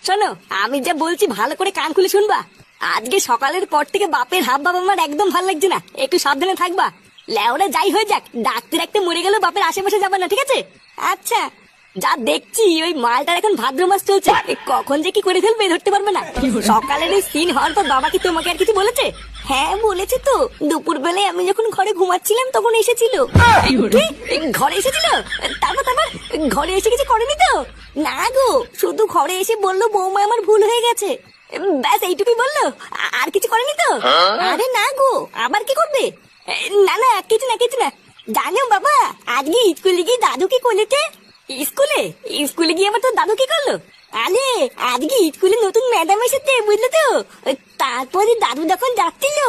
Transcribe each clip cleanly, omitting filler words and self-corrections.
শোনো, আমি যা বলছি ভালো করে কান খুলে শুনবা। আজকে সকালের পর থেকে বাপের হাব ভাব আমার একদম ভালো লাগছে না, একটু সাবধানে থাকবা। লেওরা যাই হয়ে যাক, ডাকতে ডাকতে মরে গেল বাপের আশেপাশে যাবা না, ঠিক আছে? আচ্ছা। যা দেখছি ওই মালটার এখন ভাদ্র মাস চলছে, কখন যে কি করে ফেলবে ধরতে পারবে না। সকালের ওই সিন হওয়ার পর বাবা কি তোমাকে আর কিছু বলেছে? হ্যাঁ বলেছে তো, দুপুর বেলায় আমি যখন ঘরে ঘুমাচ্ছিলাম তখন এসেছিল। কি? ঘরে এসেছিল? তারপর ঘরে এসে কিছু করেনি তো? না গো, শুধু ঘরে এসে বললো বৌমা আমার ভুল হয়ে গেছে, ব্যাস এইটুকুই বললো, আর কিছু করেনি তো? আরে না গো, আবার কি করবে? না না, কিছু না কিছু না। জানো বাবা, আজকে স্কুলে গিয়ে দাদু কি করেছে? স্কুলে স্কুলে গিয়ে আমার তো দাদু কি করলো? আরে আজকে স্কুলে নতুন ম্যাডাম এসেছে, বুঝলে তো? তারপরে দাদু যখন যাচ্ছিল,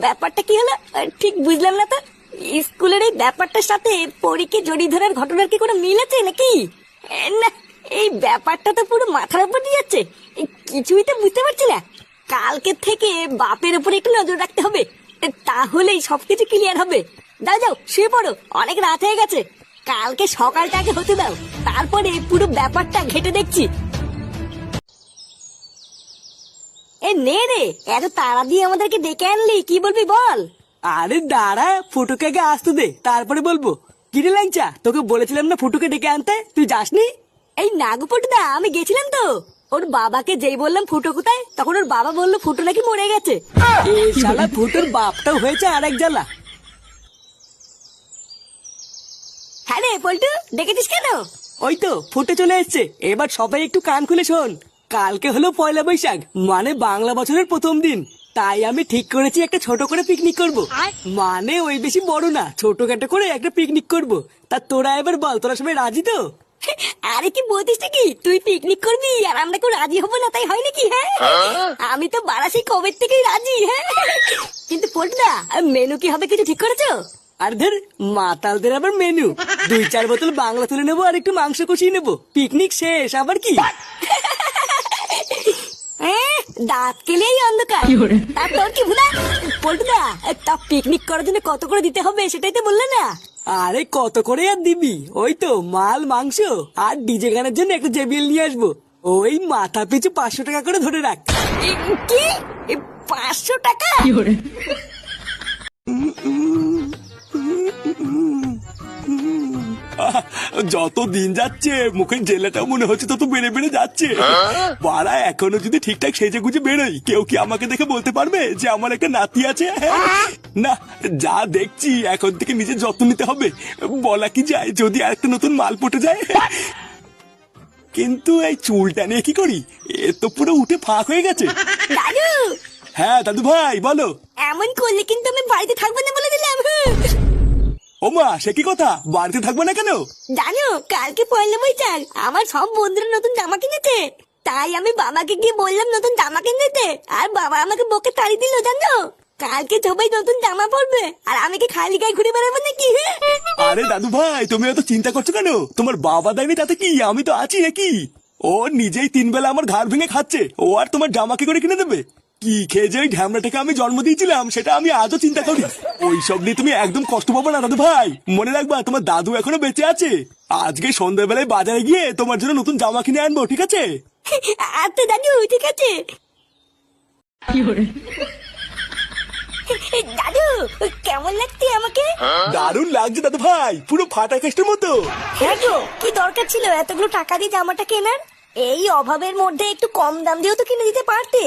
ব্যাপারটা কি হলো ঠিক বুঝলাম না তো। স্কুলের এই ব্যাপারটার সাথে পরীকে জড়িয়ে ধরার ঘটনার কি কোনো মিল আছে নাকি? না, এই ব্যাপারটা তো পুরো মাথার উপর দিয়ে যাচ্ছে, কিছুই তো বুঝতে পারছি না। কালকে থেকে বাপের উপর একটু নজর রাখতে হবে, তাহলেই সবকিছু ক্লিয়ার হবে। যাও যাও, শুয়ে পড়ো, অনেক রাত হয়ে গেছে। কালকে সকালটাকে হতে দাও, তারপরে পুরো ব্যাপারটা ঘেটে দেখছি। এ নে রে, এত তাড়া দিয়ে আমাদেরকে ডেকে আনলি, কি বলবি বল? আরে দাঁড়া, ফুটুকে আগে আসতে দে, তারপরে বলবো। কিরে ল্যাংচা, তোকে বলেছিলাম না ফুটুকে ডেকে আনতে, তুই যাসনি? এই নাগপটুদা, আমি গেছিলাম তো। ওর বাবাকে যেই বললাম ফুটো কোথায়, তখন ওর বাবা বললো ফুটো নাকি মরে গেছে। এই শালা ফুটোর বাপটাও হয়েছে আরেক জ্বালা। হ্যাঁ রে পল্টু, ডেকেছিস কেন? ওই তো ফুটে চলে এসছে, এবার সবাই একটু কান খুলে শোন। কালকে হলো পয়লা বৈশাখ, মানে বাংলা বছরের প্রথম দিন। তাই আমি ঠিক করেছি একটা ছোট করে পিকনিক করব। মানে ওই বেশি বড় না, ছোটখাটো করে একটা পিকনিক করব। তা তোরা এবার বল, তোরা সবাই রাজি তো? আরে কি বলতিস কি, তুই পিকনিক করবি আর আমরা কেউ রাজি হবো না, তাই হয় নাকি? হ্যাঁ, আমি তো বারাসি কবে থেকেই রাজি। হ্যাঁ, কিন্তু পল্টুদা, মেনু কি হবে কিছু ঠিক করেছো? আর ধর, মাতালদের আবার মেনু, 2-4 বোতল বাংলা তুলে নেবো আর একটু মাংস কষিয়ে নেবো, পিকনিক শেষ। আবার কি? দাঁত কেলেই অন্ধকার। তার তোর কি ভুলা? পল্টুদা, তা পিকনিক করার জন্য কত করে দিতে হবে সেটাই তো বললে না। আরে কত করে আর দিবি, ওই তো মাল মাংস আর ডিজে গানের জন্য একটা জেবিএল নিয়ে আসবো। ওই মাথা পিছু 500 টাকা করে ধরে রাখ। কি 500 টাকা? যত দিন যাচ্ছে মুখের জেলাটা মনে হচ্ছে তত বেড়ে বেড়ে যাচ্ছে। বাড়া, এখনো যদি ঠিকঠাক সেজে গুজে বেরোই, কেউ কি আমাকে দেখে বলতে পারবে যে আমার একটা নাতি আছে? না, যা দেখছি এখন থেকে নিজের যত্ন নিতে হবে। বলা কি যায়, যদি আরেকটা নতুন মাল পটে যায়। কিন্তু এই চুলটা নিয়ে কি করি, এ তো পুরো উঠে ফাঁক হয়ে গেছে। দাদু, হ্যাঁ দাদু ভাই বলো। এমন করলে কিন্তু আমি বাড়িতে থাকবো না বলে দিলাম। ওমা, সে কি কথা, বাড়িতে থাকবো না কেন? জানো, কালকে পয়লা বৈশাখ, আমার সব বন্ধুরা নতুন জামা কিনেছে। তাই আমি বাবাকে গিয়ে বললাম নতুন জামা কিনতে, আর বাবা আমাকে বকে তাড়ি দিল। জানো, কালকে সবাই নতুন জামা পরবে আর আমি কি খালি গায়ে ঘুরে বেড়াবো নাকি? আরে দাদু ভাই, তুমি এত চিন্তা করছো কেন? তোমার বাবা দেয়নি তাতে কি, আমি তো আছি নাকি? ও নিজেই 3 বেলা আমার ঘাড় ভেঙে খাচ্ছে, ও আর তোমার জামা কি করে কিনে দেবে? কি খেয়ে যে ওই ঢ্যামড়াটাকে আমি জন্ম দিয়েছিলাম সেটা আমি আজও চিন্তা করি। ওইসব নিয়ে তুমি একদম কষ্ট পাবো না দাদু ভাই, মনে রাখবা তোমার দাদু এখনো বেঁচে আছে। আজকে সন্ধ্যাবেলায় বাজারে গিয়ে তোমার জন্য নতুন জামা কিনে আনবো, ঠিক আছে? আচ্ছা দাদু, ঠিক আছে। দাদু, কেমন লাগছে আমাকে? দারুণ লাগছে দাদু ভাই, পুরো ফাটা কেস্টের মতো। হ্যাঁ গো, কি দরকার ছিল এতগুলো টাকা দিয়ে জামাটা কেনার? এই অভাবের মধ্যে একটু কম দাম দিয়েও তো কিনে দিতে পারতে।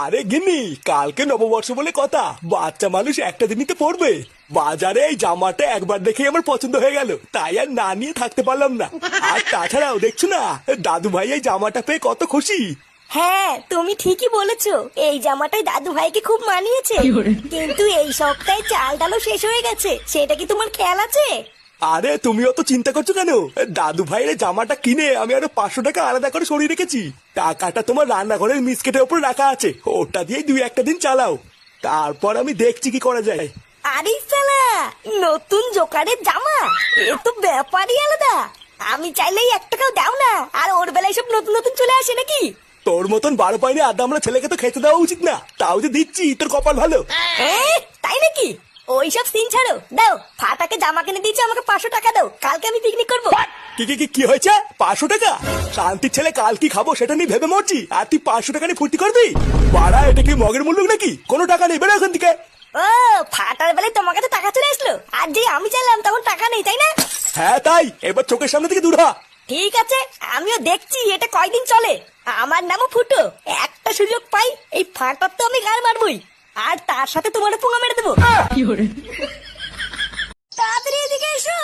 আরে গিন্নি, কালকে নববর্ষ বলে কথা, বাচ্চা মানুষ একটা দিনই তো পড়বে। বাজারে এই জামাটা একবার দেখেই আমার পছন্দ হয়ে গেল, তাই আর না নিয়ে থাকতে পারলাম না। আর তাছাড়াও দেখছো না, দাদু ভাই এই জামাটা পেয়ে কত খুশি। হ্যাঁ, তুমি ঠিকই বলেছো, এই জামাটাই দাদু ভাইকে খুব মানিয়েছে। কিন্তু এই সপ্তাহে চাল ডালও শেষ হয়ে গেছে, সেটা কি তোমার খেয়াল আছে? আরে তুমি অত চিন্তা করছো কেন? দাদু ভাইয়ের জামাটা কিনে আমি আরো 500 টাকা আলাদা করে সরিয়ে রেখেছি। টাকাটা তোমার রান্নাঘরের মিসকেটের উপর রাখা আছে, ওটা দিয়ে 2-1 দিন চালাও, তারপর আমি দেখছি কি করা যায়। আরে শালা, নতুন জোকারের জামা, এ তো ব্যাপারই আলাদা। আমি চাইলেই 1 টাকাও দাও না, আর ওর বেলায় সব নতুন নতুন চলে আসে নাকি? তোর মতন 12 পাইনি আদা আমরা ছেলেকে তো খেতে দেওয়া উচিত না, তাও যে দিচ্ছি তোর কপাল ভালো। নাকি? ওইসব সিন ছাড়ো, দাও ফাটাকে জামা কিনে দিয়েছো, আমাকে 500 টাকা দাও, কালকে আমি পিকনিক করবো। কি কি কি কি হয়েছে? 500 টাকা? শান্তির ছেলে কাল কি খাবো সেটা নিয়ে ভেবে মরছি, আর তুই 500 টাকা নিয়ে ফুর্তি করবি? বাড়া, এটা কি মগের মুল্লুক নাকি? কোনো টাকা নেই, বেরো এখান থেকে। ও, ফাটার বেলায় তোমার কাছে টাকা চলে আসলো, আর যে আমি চাইলাম তখন টাকা নেই, তাই না? হ্যাঁ তাই, এবার চোখের সামনে থেকে দূর হ। ঠিক আছে, আমিও দেখছি এটা কয়দিন চলে। আমার নামও ফুটো, একটা সুযোগ পাই এই ফাটার তো আমি গাল মারবই, আর তার সাথে তোমার পোঙা মেরে দেবো। তাড়াতাড়ি এদিকে এসো।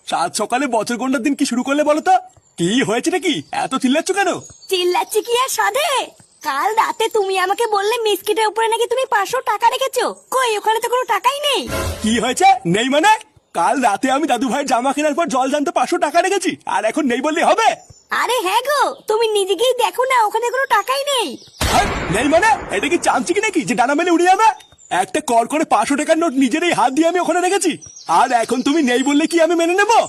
সাত সকালে বছর গন্ডার দিন কি শুরু করলে বলো তো? কি হয়েছে নাকি? এত চিল্লাচ্ছ কেন? চিল্লাচ্ছি কি আর সাধে? কাল রাতে তুমি আমাকে বললে মিসকিটের উপরে নাকি তুমি 500 টাকা রেখেছো, কই ওখানে তো কোনো টাকাই নেই। কি হয়েছে? নেই মানে? কাল রাতে আমি দাদু ভাইয়ের জামা কেনার পর জল জানতে 500 টাকা রেখেছি, আর এখন নেই বললে হবে? আরে হ্যাঁ গো, তুমি নিজেকেই দেখো না, ওখানে কোনো টাকাই নেই। হ্যাঁ, নেই মানে? এটা কি চামচি কি নাকি যে ডানা মেলে উড়ে যাবে? একটা কর করে 500 টাকার নোট নিজের এই হাত দিয়ে আমি ওখানে রেখেছি, আর এখন তুমি নেই বললে কি আমি মেনে নেবো?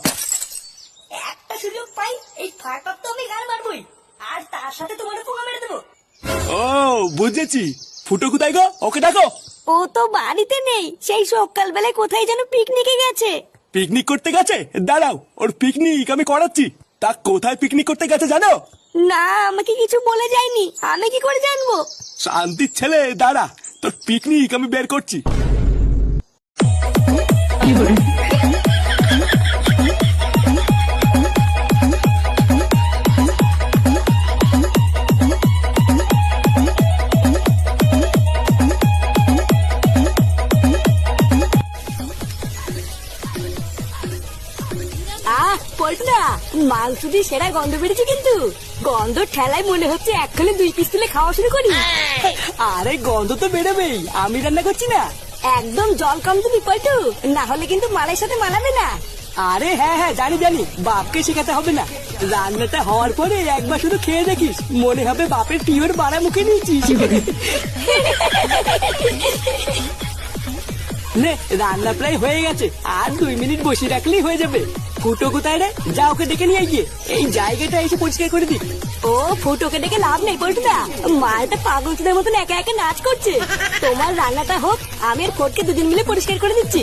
একটা সুযোগ পাই এই ফাটার তো আমি গাল মারবই, আর তার সাথে তোমার পোঙা মেরে দেবো। ও বুঝেছি। ফুটো কোথায় গো? ওকে ডাকো। ও তো বাড়িতে নেই, সেই সকাল বেলায় কোথায় যেন পিকনিকে গেছে। পিকনিক করতে গেছে? দাঁড়াও, ওর পিকনিক আমি করাচ্ছি। তা কোথায় পিকনিক করতে গেছে জানো? না, আমাকে কিছু বলে যায়নি, আমি কি করে জানবো? শান্তির ছেলে, দাঁড়া, তোর পিকনিক আমি বের করছি। পল্টনা, মাংস দিয়ে সেরা গন্ধ বেরিয়েছে, কিন্তু গন্ধ ঠেলায় মনে হচ্ছে এক্ষুনি 2 পিস তুলে খাওয়া শুরু করি। আরে গন্ধ তো বেরোবেই, আমি রান্না করছি না। একদম জল কম দিবি পল্টু, না হলে কিন্তু মালের সাথে মানাবে না। আরে হ্যাঁ হ্যাঁ, জানি জানি, বাপকে শেখাতে হবে না। রান্নাটা হওয়ার পরে একবার শুধু খেয়ে দেখিস, মনে হবে বাপের পিওর বাড়া মুখে নিয়েছিস। নে, রান্না প্রায় হয়ে গেছে, আর 2 মিনিট বসিয়ে রাখলেই হয়ে যাবে। ফুটো কোথায় রে? যা ওকে ডেকে নিয়ে গিয়ে এই জায়গাটা এসে পরিষ্কার করে দি। ও, ফুটোকে ডেকে লাভ নেই পল্টুদা, মালটা পাগলদের মতন একা একা নাচ করছে। তোমার রান্নাটা হোক, আমি আর ফটকে দুজন মিলে পরিষ্কার করে দিচ্ছি।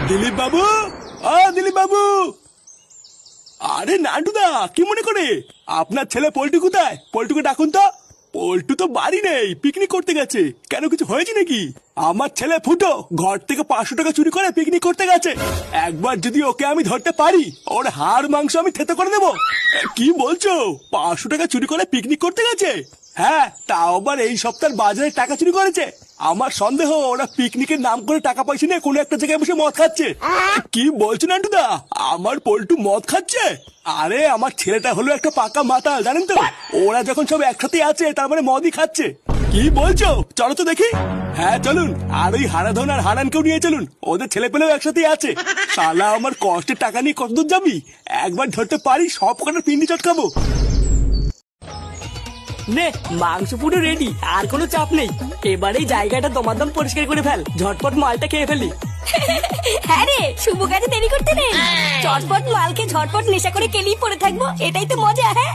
দিলীপ বাবু, ও দিলীপ বাবু। আরে নান্টুদা, কি মনে করে? আপনার ছেলে পল্টু কোথায়? পল্টুকে ডাকুন তো। পল্টু তো বাড়ি নেই, পিকনিক করতে গেছে। কেন, কিছু হয়েছে নাকি? আমার ছেলে ফুটো ঘর থেকে 500 টাকা চুরি করে পিকনিক করতে গেছে। একবার যদি ওকে আমি ধরতে পারি, ওর হাড় মাংস আমি থেতে করে দেবো। কি বলছো? 500 টাকা চুরি করে পিকনিক করতে গেছে? হ্যাঁ, তাও আবার এই সপ্তাহের বাজারে টাকা চুরি করেছে। আমার সন্দেহ ওরা পিকনিকের নাম করে টাকা পয়সা নিয়ে কোনো একটা জায়গায় বসে মদ খাচ্ছে। কি বলছো নান্টুদা? আমার পল্টু মদ খাচ্ছে? আরে আমার ছেলেটা হলো একটা পাকা মাতাল, জানেন তো। ওরা যখন সব একসাথে আছে তার মানে মদই খাচ্ছে। কি বলছো? চলো তো দেখি। হ্যাঁ চলুন, আর ওই হারাধন আর হারানকেও নিয়ে চলুন, ওদের ছেলে পেলেও একসাথে আছে। শালা আমার কষ্টের টাকা নিয়ে কতদূর যাবি? একবার ধরতে পারি সব কটার পিন্ডি চটকাবো। নে, মাংস পুরো রেডি, আর কোনো চাপ নেই। এবারে এই জায়গাটা দমাদম পরিষ্কার করে ফেল, ঝটপট মালটা খেয়ে ফেলি। হ্যাঁ রে, শুভ কাজে দেরি করতে নেই, চটপট মালকে ঝটপট নেশা করে কেলিয়ে পড়ে থাকবো, এটাই তো মজা। হ্যাঁ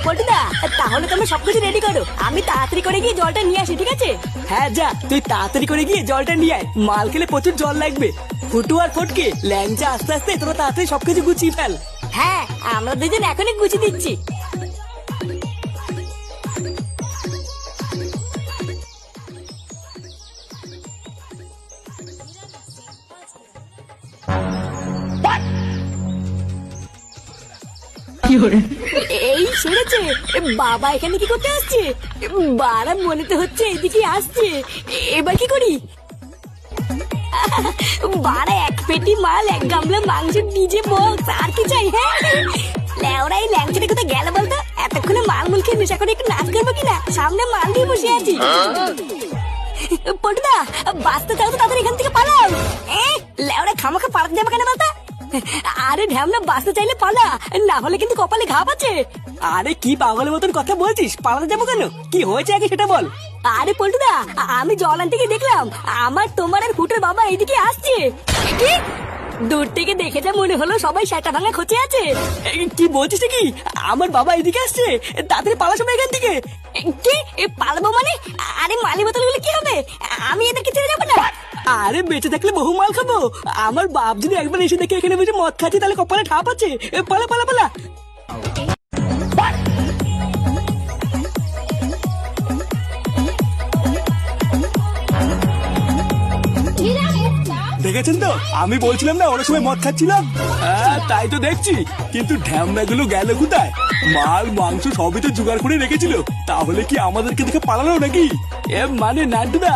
পল্টুদা, তাহলে তুমি সবকিছু রেডি করো, আমি তাড়াতাড়ি করে গিয়ে জলটা নিয়ে আসি, ঠিক আছে? হ্যাঁ যা, তুই তাড়াতাড়ি করে গিয়ে জলটা নিয়ে আয়, মাল খেলে প্রচুর জল লাগবে। ফুটু আর ফটকে ল্যাংচা আস্তে আস্তে তোরা তাড়াতাড়ি সবকিছু গুছিয়ে ফেল। হ্যাঁ, আমরা দুজন এখনই গুছিয়ে দিচ্ছি। এই শুনেছে, বাবা এখানে কি করতে আসছে? বারা মনে তো হচ্ছে এদিকে আসছে, এবার কি করি? বারা 1 পেটি মাল, 1 গামলা মাংস, ডিজে বক্স, আর কি চাই? হ্যাঁ, ল্যাওড়াই ল্যাংচাটা কোথায় গেল বলতো? এতক্ষণে মাল মুল খেয়ে নেশা করে একটু নাচ করবো কিনা, সামনে মাল দিয়ে বসে আছি। পটুদা, বাঁচতে চাও তো তাদের এখান থেকে পালাও। ল্যাওড়া খামাখা পালাতে যাবে কেন বলতো? আরে ঢ্যামনা, বাঁচতে চাইলে পালা, না হলে কিন্তু কপালে ঘাপ আছে। আরে কি পাগলের মতন কথা বলছিস? পালাতে যাবো কেন? কি হয়েছে আগে সেটা বল। আরে পল্টুদা, আমি জল আনতে গিয়ে দেখলাম আমার, তোমার আর ফুটোর বাবা এইদিকে আসছে। কি? দূর থেকে দেখে যা মনে হলো সবাই সেটা ভাঙা খোঁচে আছে। কি বলছিস কি? আমার বাবা এদিকে আসছে, তাড়াতাড়ি পালা সবাই এখান থেকে। কি পালাবো মানে? আরে মালি বোতলগুলো কি হবে? আমি এদেরকে ছেড়ে যাবো না। আরে বেঁচে থাকলে বহু মাল খাবো। আমার বাপ যদি একবার এসে দেখে এখানে বসে মদ খাচ্ছে তাহলে কপালে ঠাপ আছে। পালা পালা পালা। দেখেছেন তো, আমি বলছিলাম না ওরা সবাই মদ খাচ্ছিলাম। হ্যাঁ তাই তো দেখছি। কিন্তু ঢ্যামনা গুলো গেল কোথায়? মাল মাংস সবই তো জোগাড় করে রেখেছিল, তাহলে কি আমাদেরকে দেখে পালালো নাকি? মানে নান্টুদা,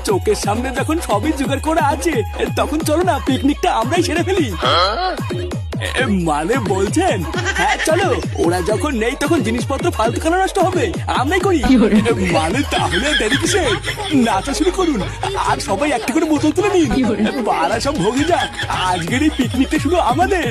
চোখের সামনে যখন সবই জোগাড় করা আছে তখন চলো না পিকনিকটা আমরাই সেরে ফেলি। মানে বলছেন? হ্যাঁ চলো, ওরা যখন নেই তখন জিনিসপত্র ফালতু কেন নষ্ট হবে, আমরাই করি। মানে তাহলে দেরি কিসে? নাচা শুরু করুন আর সবাই একটা করে বোতল তুলে নিন। পাড়া সব ভোগে যাক, আজকের এই পিকনিকটা শুধু আমাদের।